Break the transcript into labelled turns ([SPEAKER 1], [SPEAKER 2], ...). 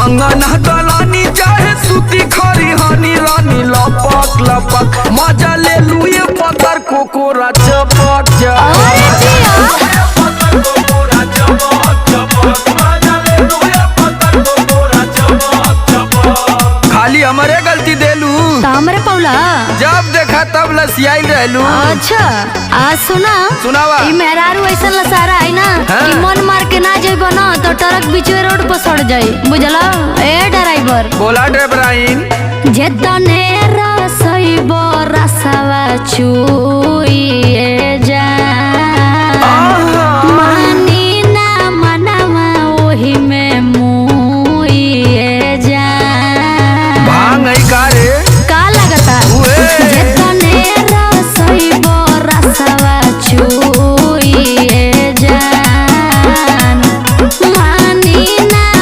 [SPEAKER 1] अंगना दलानी चाहे सूती खरी हनी रानी लपक लपक मजा ले लुए पतर कोकोरा चपक खाली हमारे गलती देलू
[SPEAKER 2] हमरे पौला
[SPEAKER 1] जब देखा तब लसियाई रहलू।
[SPEAKER 2] अच्छा आज
[SPEAKER 1] सुनावा
[SPEAKER 2] ई मेहरारू ऐसा लसारा है ना कि मन मार के ना जाइबो ना तो ट्रक बीचवे रोड पर सड़ जाई बुझला। ए ड्राइवर
[SPEAKER 1] बोला ड्राइवराइन
[SPEAKER 2] जेतने रसइबो रसवा चुइए